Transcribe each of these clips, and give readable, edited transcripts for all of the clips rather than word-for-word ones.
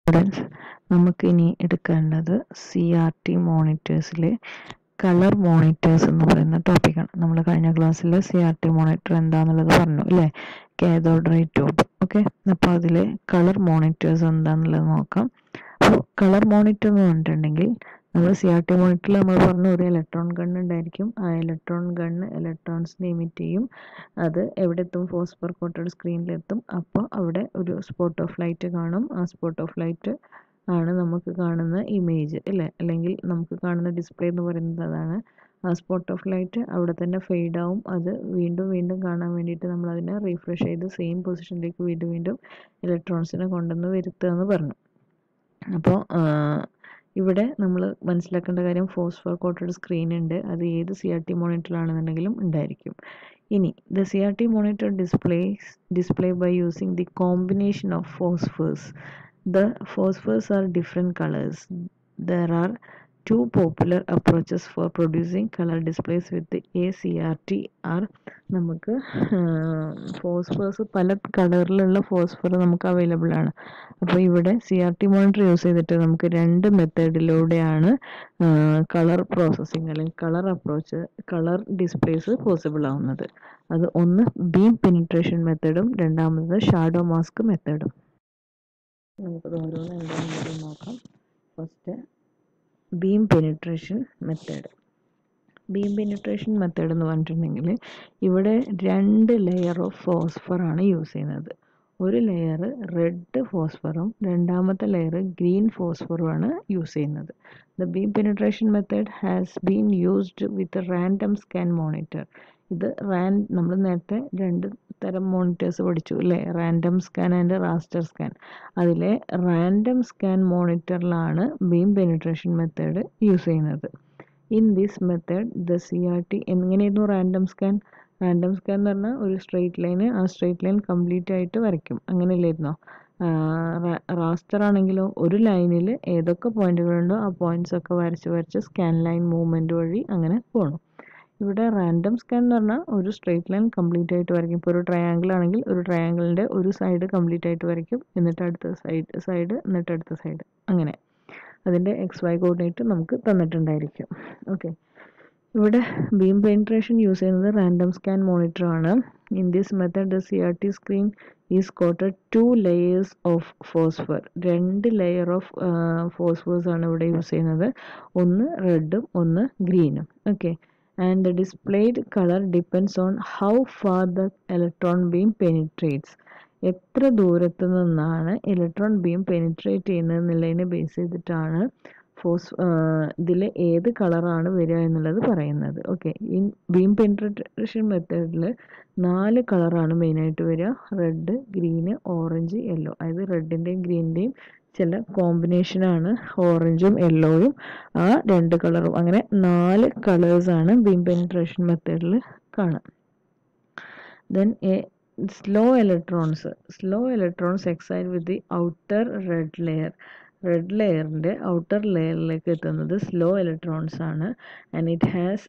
Students, നമുക്ക് ഇനി എടുക്കേണ്ടത് CRT മോണിറ്റേഴ്സിലെ കളർ മോണിറ്റേഴ്സ് എന്ന് പറയുന്ന ടോപ്പിക്കാണ്. നമ്മൾ കഴിഞ്ഞ ക്ലാസ്സിൽ CRT മോണിറ്റർ എന്താണെന്നുള്ളത് പറഞ്ഞു അല്ലേ? Cathode ray tube. ഓക്കെ, അപ്പോൾ അതിലെ കളർ മോണിറ്റേഴ്സ് എന്താണെന്നുള്ളത് നോക്കാം. അപ്പോൾ കളർ മോണിറ്റർ എന്ന് പറഞ്ഞിട്ടുണ്ടെങ്കിൽ നമ്മൾ CRT മോണിറ്ററിൽ നമ്മൾ പറഞ്ഞു ഒരു ഇലക്ട്രോൺ ഗൺ ഉണ്ടായിരിക്കും. ആ ഇലക്ട്രോൺ ഗണ്ണ് ഇലക്ട്രോൺസിനെ ഇമിറ്റ് ചെയ്യും. അത് എവിടെ എത്തും? ഫോസ്ഫർ കോട്ടഡ് സ്ക്രീനിലെത്തും. അപ്പോൾ അവിടെ ഒരു സ്പോട്ട് ഓഫ് ലൈറ്റ് കാണും. ആ സ്പോട്ട് ഓഫ് ലൈറ്റ് ആണ് നമുക്ക് കാണുന്ന ഇമേജ് അല്ലേ? അല്ലെങ്കിൽ നമുക്ക് കാണുന്ന ഡിസ്പ്ലേ എന്ന് പറയുന്നത് അതാണ്. ആ സ്പോട്ട് ഓഫ് ലൈറ്റ് അവിടെ തന്നെ ഫെയ്ഡ് ആവും. അത് വീണ്ടും വീണ്ടും കാണാൻ വേണ്ടിയിട്ട് നമ്മൾ അതിനെ റീഫ്രഷ് ചെയ്ത് സെയിം പൊസിഷനിലേക്ക് വീണ്ടും വീണ്ടും ഇലക്ട്രോൺസിനെ കൊണ്ടുവന്ന് വരുത്തുക എന്ന് പറഞ്ഞു. അപ്പോൾ ഇവിടെ നമ്മൾ മനസ്സിലാക്കേണ്ട കാര്യം ഫോസ്ഫർ കോട്ടഡ് സ്ക്രീൻ ഉണ്ട്. അത് ഏത് CRT മോണിറ്ററിലാണെന്നുണ്ടെങ്കിലും ഉണ്ടായിരിക്കും. ഇനി the CRT monitor display by using the combination of phosphors. The phosphors are different colors. There are two popular approaches for producing color displays with the ACRT-R. നമുക്ക് phosphors പല കളറിലുള്ള phosphor നമുക്ക് available ആണ്. അപ്പോൾ ഇവിടെ CRT monitor use ചെയ്തിട്ട് നമുക്ക് രണ്ട് മെത്തേഡിലൂടെയാണ് കളർ പ്രോസസ്സിങ് അല്ലെങ്കിൽ colour approach, colour displays possible ആവുന്നത്. അത് ഒന്ന് ബീം പെനിട്രേഷൻ മെത്തേഡും രണ്ടാമത് ഷാഡോ മാസ്ക് മെത്തേഡും. നമുക്കത് ഓരോന്ന് എന്താണെന്ന് നോക്കാം. First beam penetration method. Beam penetration method എന്ന് പറഞ്ഞിട്ടുണ്ടെങ്കിൽ ഇവിടെ രണ്ട് ലെയർ ഓഫ് ഫോസ്ഫർ ആണ് യൂസ് ചെയ്യുന്നത്. ഒരു ലെയർ റെഡ് ഫോസ്ഫറും രണ്ടാമത്തെ ലെയർ ഗ്രീൻ ഫോസ്ഫറുമാണ് യൂസ് ചെയ്യുന്നത്. The beam penetration method has been used with random scan monitor. ഇത് നമ്മൾ നേരത്തെ രണ്ട് തരം മോണിറ്റേഴ്സ് പഠിച്ചു അല്ലേ? Random scan and raster scan. അതിലെ റാൻഡം സ്കാൻ മോണിറ്ററിലാണ് ബീം പെനിട്രേഷൻ മെത്തേഡ് യൂസ് ചെയ്യുന്നത്. In this method the CRT എങ്ങനെയായിരുന്നു റാൻഡം സ്കാൻ? റാൻഡം സ്കാൻ എന്ന് പറഞ്ഞാൽ ഒരു സ്ട്രെയിറ്റ് ലൈന്, ആ സ്ട്രെയിറ്റ് ലൈൻ കംപ്ലീറ്റ് ആയിട്ട് വരയ്ക്കും. അങ്ങനെയല്ലായിരുന്നോ? റാസ്റ്റർ ആണെങ്കിലോ ഒരു ലൈനിൽ ഏതൊക്കെ പോയിന്റുകളുണ്ടോ ആ പോയിന്റ്സ് ഒക്കെ വരച്ച് വരച്ച് സ്കാൻ ലൈൻ മൂവ്മെന്റ് വഴി അങ്ങനെ പോകണം. ഇവിടെ റാൻഡം സ്കാൻ എന്ന് പറഞ്ഞാൽ ഒരു സ്ട്രെയിറ്റ് ലൈൻ കംപ്ലീറ്റ് ആയിട്ട് വരയ്ക്കും. ഇപ്പോൾ ഒരു ട്രയാങ്കിൾ ആണെങ്കിൽ ഒരു ട്രയാങ്കിളിൻ്റെ ഒരു സൈഡ് കംപ്ലീറ്റ് ആയിട്ട് വരയ്ക്കും, എന്നിട്ട് അടുത്ത സൈഡ് എന്നിട്ട് അടുത്ത സൈഡ്, അങ്ങനെ അതിൻ്റെ XY കോർഡിനേറ്റ് നമുക്ക് തന്നിട്ടുണ്ടായിരിക്കും. ഓക്കെ, ഇവിടെ ബീം പെനിട്രേഷൻ യൂസ് ചെയ്യുന്നത് റാൻഡം സ്കാൻ മോണിറ്റർ ആണ്. In this method the CRT screen is coated 2 layers of phosphor. രണ്ട് ലെയർ ഓഫ് ഫോസ്ഫേഴ്സ് ആണ് ഇവിടെ യൂസ് ചെയ്യുന്നത്. ഒന്ന് റെഡും ഒന്ന് ഗ്രീനും. Okay, and the displayed color depends on how far the electron beam penetrates. എത്ര ദൂരത്ത് നിന്നാണ് ഇലക്ട്രോൺ ബീം പെനിട്രേറ്റ് ചെയ്യുന്നത് എന്നുള്ളതിനെ ബേസ് ചെയ്തിട്ടാണ് ഇതിൽ ഏത് കളറാണ് വരിക എന്നുള്ളത് പറയുന്നത്. ഓക്കെ, ഈ ബീം പെനിട്രേഷൻ മെത്തേഡിൽ 4 കളറാണ് മെയിനായിട്ട് വരിക: റെഡ്, ഗ്രീന്, ഓറഞ്ച്, യെല്ലോ. അതായത് റെഡിൻ്റെയും ഗ്രീനിൻ്റെയും ചില കോമ്പിനേഷനാണ് ഓറഞ്ചും യെല്ലോയും, ആ രണ്ട് കളറും. അങ്ങനെ 4 കളേഴ്സാണ് ബീം പെനിട്രേഷൻ മെത്തേഡിൽ കാണാം. Then slow electrons excite with the outer red layer. Red ലെയറിൻ്റെ ഔട്ടർ ലെയറിലേക്ക് എത്തുന്നത് സ്ലോ ഇലക്ട്രോൺസ് ആണ്. And it has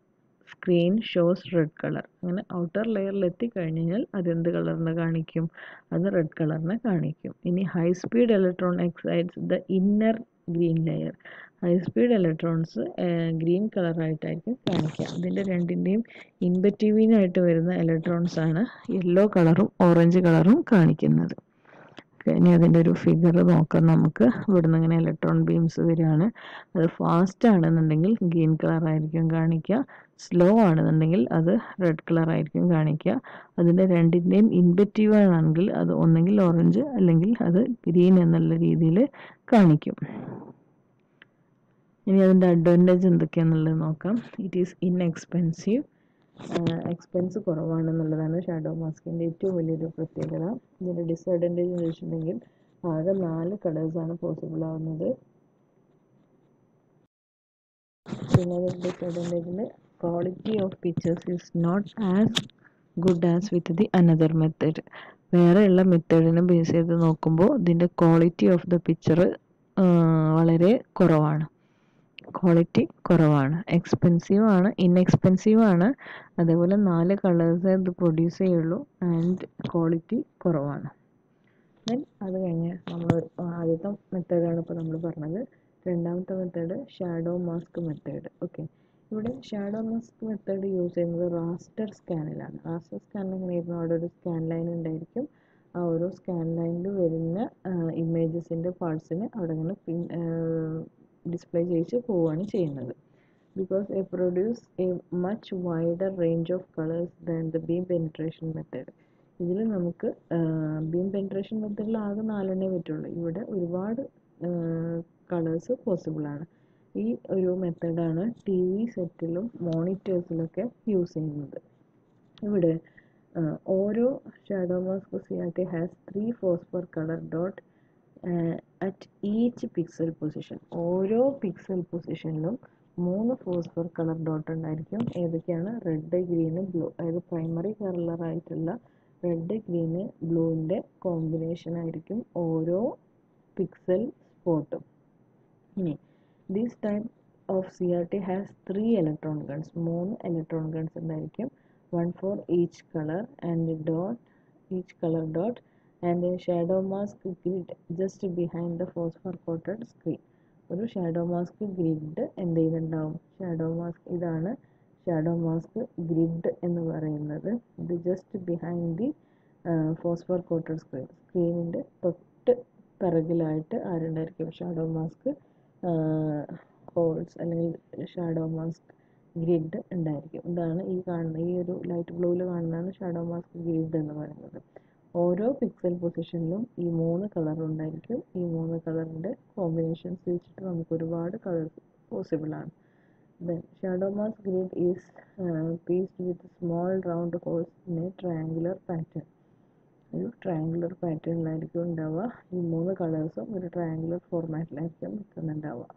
screen shows red colour. അങ്ങനെ ഔട്ടർ ലെയറിൽ എത്തിക്കഴിഞ്ഞ് കഴിഞ്ഞാൽ അതെന്ത് കളറിനെ കാണിക്കും? അത് റെഡ് കളറിനെ കാണിക്കും. ഇനി high speed electron excites the inner green layer. High speed electrons green കളറായിട്ടായിരിക്കും കാണിക്കുക. ഇതിൻ്റെ രണ്ടിൻ്റെയും ഇൻബെറ്റ്വീനായിട്ട് വരുന്ന ഇലക്ട്രോൺസ് ആണ് യെല്ലോ കളറും ഓറഞ്ച് കളറും കാണിക്കുന്നത്. ഇനി അതിൻ്റെ ഒരു ഫിഗർ നോക്കാം നമുക്ക്. ഇവിടുന്ന് ഇങ്ങനെ ഇലക്ട്രോൺ ബീംസ് വരികയാണ്. അത് ഫാസ്റ്റ് ആണെന്നുണ്ടെങ്കിൽ ഗ്രീൻ കളറായിരിക്കും കാണിക്കുക, സ്ലോ ആണെന്നുണ്ടെങ്കിൽ അത് റെഡ് കളറായിരിക്കും കാണിക്കുക. അതിൻ്റെ രണ്ടിൻ്റെയും ഇൻബെറ്റീവ് ആണെങ്കിൽ അത് ഒന്നെങ്കിൽ ഓറഞ്ച് അല്ലെങ്കിൽ അത് ഗ്രീൻ എന്നുള്ള രീതിയിൽ കാണിക്കും. ഇനി അതിൻ്റെ അഡ്വാൻറ്റേജ് എന്തൊക്കെയാണെന്നുള്ളത് നോക്കാം. It is inexpensive. എക്സ്പെൻസ് കുറവാണെന്നുള്ളതാണ് ഷാഡോ മാസ്കിൻ്റെ ഏറ്റവും വലിയൊരു പ്രത്യേകത. ഇതിൻ്റെ ഡിസഡ്വാൻറ്റേജ് എന്ന് വെച്ചിട്ടുണ്ടെങ്കിൽ ആകെ 4 കളേഴ്സാണ് പോസിബിൾ ആവുന്നത്. പിന്നെ അതിൻ്റെ ഡിസഡ്വാൻറ്റേജിൽ quality of pictures is not as good as with the another method. വേറെയുള്ള മെത്തേഡിനെ ബേസ് ചെയ്ത് നോക്കുമ്പോൾ ഇതിൻ്റെ ക്വാളിറ്റി ഓഫ് ദ പിക്ചർ വളരെ കുറവാണ്. ക്വാളിറ്റി കുറവാണ്, എക്സ്പെൻസീവ് ആണ്, ഇൻഎക്സ്പെൻസീവ് ആണ്. അതേപോലെ 4 കളേഴ്സേ ഇത് പ്രൊഡ്യൂസ് ചെയ്യുള്ളൂ ആൻഡ് ക്വാളിറ്റി കുറവാണ്. ദെൻ അത് കഴിഞ്ഞ് നമ്മൾ ആദ്യം ആദ്യത്തെ മെത്തേഡാണ് ഇപ്പോൾ നമ്മൾ പറഞ്ഞത്. രണ്ടാമത്തെ method shadow mask method. Okay, ഇവിടെ ഷാഡോ മാസ്ക് മെത്തേഡ് യൂസ് ചെയ്യുന്നത് റാസ്റ്റർ സ്കാനിലാണ്. റാസ്റ്റർ സ്കാനിൽ എങ്ങനെയായിരുന്നു, അവിടെ ഒരു സ്കാൻ ലൈൻ ഉണ്ടായിരിക്കും. ആ ഓരോ സ്കാൻ ലൈനിൽ വരുന്ന ഇമേജസിൻ്റെ പാർട്സിന് അവിടെ ഇങ്ങനെ ഡിസ്പ്ലേ ചെയ്യിച്ച് പോവുകയാണ് ചെയ്യുന്നത്. Because it produce a much wider range of colors than the beam penetration method. ഇതിൽ നമുക്ക് ബീം പെൻട്രേഷൻ മെത്തേഡിൽ ആകെ 4 പറ്റുള്ളൂ. ഇവിടെ ഒരുപാട് കളേഴ്സ് പോസിബിൾ ആണ്. ഈ ഒരു മെത്തേഡാണ് ടി വി സെറ്റിലും മോണിറ്റേഴ്സിലൊക്കെ യൂസ് ചെയ്യുന്നത്. ഇവിടെ ഓരോ shadow mask CRT has 3 phosphor colour dot at each pixel position. ഓരോ പിക്സൽ പൊസിഷനിലും 3 ഫോസ്ഫർ കളർ ഡോട്ട് ഉണ്ടായിരിക്കും. ഏതൊക്കെയാണ്? Red, green, blue. അതായത് പ്രൈമറി കളറായിട്ടുള്ള റെഡ്, ഗ്രീന്, ബ്ലൂവിൻ്റെ കോമ്പിനേഷൻ ആയിരിക്കും ഓരോ പിക്സൽ സ്പോട്ടും. ഇനി this type of CRT has 3 electron guns. 3 electron guns ഉണ്ടായിരിക്കും. 1 for each color and each color dot and a shadow mask grid just behind the phosphor coated screen. ഒരു shadow mask grid എന്ത് ചെയ്യുന്നുണ്ടാവും? Shadow mask, ഇതാണ് shadow mask grid എന്ന് പറയുന്നത്. ഇത് just behind the phosphor coated screen. സ്ക്രീനിൻ്റെ തൊട്ട് പിറകിലായിട്ട് ആരുണ്ടായിരിക്കും? ഷാഡോ മാസ്ക് ഹോൾസ് അല്ലെങ്കിൽ ഷാഡോ മാസ്ക് ഗ്രിഡ് ഉണ്ടായിരിക്കും. ഇതാണ് ഈ കാണുന്ന, ഈ ഒരു ലൈറ്റ് ബ്ലൂവിൽ കാണുന്നതാണ് ഷാഡോ മാസ്ക് ഗ്രിഡ് എന്ന് പറയുന്നത്. ഓരോ പിക്സൽ പൊസിഷനിലും ഈ 3 കളർ ഉണ്ടായിരിക്കും. ഈ 3 കളറിൻ്റെ കോമ്പിനേഷൻസ് വെച്ചിട്ട് നമുക്ക് ഒരുപാട് കളേഴ്സ് പോസിബിൾ ആണ്. Then shadow mask grid is pierced with small round holes in a triangular pattern. ഒരു ട്രയാങ്കുലർ പാറ്റേണിലായിരിക്കും ഉണ്ടാവുക. ഈ 3 കളേഴ്സും ഒരു ട്രയാങ്കുലർ ഫോർമാറ്റിലായിരിക്കും നിൽക്കുന്നുണ്ടാവുക.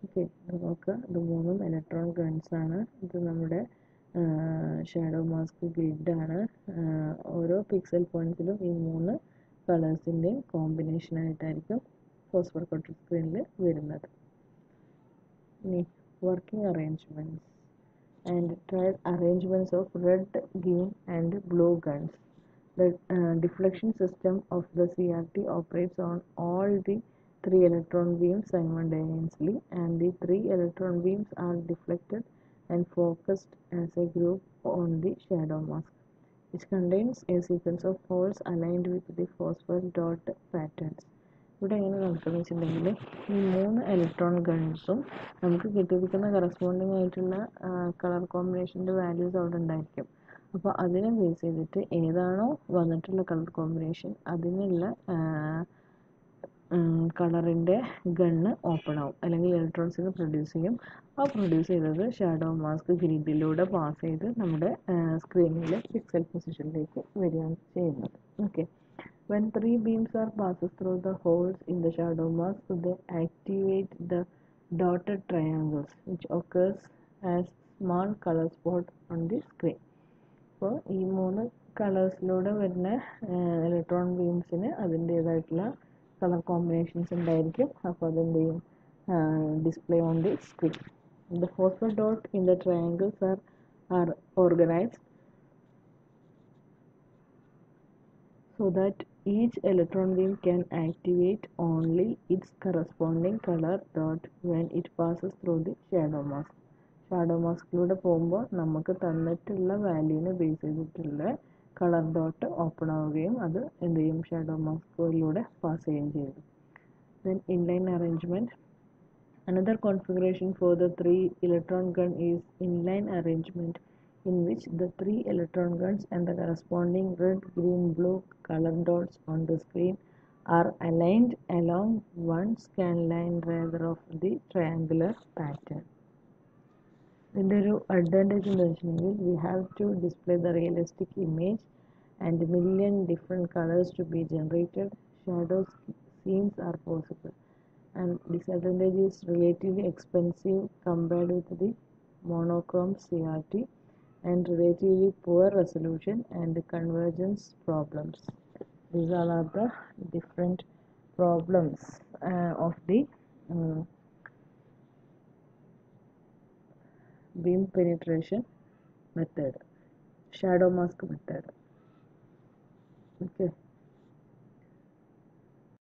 ഓക്കെ, ഇത് നോക്കുക, ഇത് 3 ഇലക്ട്രോൺ ഗൺസ് ആണ്. ഇത് നമ്മുടെ ഷാഡോ മാസ്ക് ഗ്രിഡാണ്. ഓരോ പിക്സൽ പോയിന്റ്സിലും ഈ 3 കളേഴ്സിൻ്റെയും കോമ്പിനേഷനായിട്ടായിരിക്കും ഫോസ്ഫർ കോട്ടഡ് സ്ക്രീനിൽ വരുന്നത്. ഇനി working arrangements and trial arrangements of red, green and blue guns. The deflection system of the CRT operates on all the 3 electron beams simultaneously, and the 3 electron beams are deflected and focused as a group on the shadow mask, which contains a sequence of holes aligned with the phosphor dot patterns. ഇവിടെ എങ്ങനെ നടക്കുന്നത് വെച്ചിട്ടുണ്ടെങ്കിൽ ഈ 3 electron ഗൺസും നമുക്ക് കിട്ടിയിരിക്കുന്ന corresponding ആയിട്ടുള്ള colour കോമ്പിനേഷൻ്റെ values അവിടെ ഉണ്ടായിരിക്കും. അപ്പോൾ അതിനെ ബേസ് ചെയ്തിട്ട് ഏതാണോ വന്നിട്ടുള്ള കളർ കോമ്പിനേഷൻ അതിനുള്ള കളറിൻ്റെ ഗണ്ണ് ഓപ്പൺ ആവും, അല്ലെങ്കിൽ ഇലക്ട്രോൺസിന് പ്രൊഡ്യൂസ് ചെയ്യും. ആ പ്രൊഡ്യൂസ് ചെയ്തത് ഷാഡോ മാസ്ക് ഗ്രിഡിലൂടെ പാസ് ചെയ്ത് നമ്മുടെ സ്ക്രീനിലെ പിക്സൽ പൊസിഷനിലേക്ക് വരികയാണ് ചെയ്യുന്നത്. Okay, when 3 beams are passes through the holes in the shadow mask, they activate the dotted triangles, which occurs as small color spot on the screen. അപ്പോൾ ഈ 3 കളേഴ്സിലൂടെ വരുന്ന electron ബീംസിന് അതിൻ്റേതായിട്ടുള്ള colour combinations ഉണ്ടായിരിക്കും. അപ്പോൾ അതെന്ത് ചെയ്യും? Display on the screen. The phosphor dot in the triangles are organized so that each electron beam can activate only its corresponding color dot when it passes through the shadow mask. Shadow മാസ്കിലൂടെ പോകുമ്പോൾ നമുക്ക് തന്നിട്ടുള്ള വാല്യൂവിനെ base ചെയ്തിട്ടുള്ള colour dot open ആവുകയും അത് എന്ത് ചെയ്യും? ഷാഡോ മാസ്കിലൂടെ പാസ് ചെയ്യുകയും ചെയ്യും. Then inline arrangement. Another configuration for the 3 electron gun is inline arrangement, in which the 3 electron guns and the corresponding red, green, blue color dots on the screen are aligned along one scan line rather of the triangular pattern. ഇതിൻ്റെ ഒരു advantage എന്താ വെച്ചിട്ടുണ്ടെങ്കിൽ we have to display the realistic image and million different colors to be generated. Shadow scenes are possible. And disadvantage is relatively expensive compared with the monochrome CRT and relatively poor resolution and convergence problems. These all are the different problems of the beam penetration method, shadow mask method. Okay.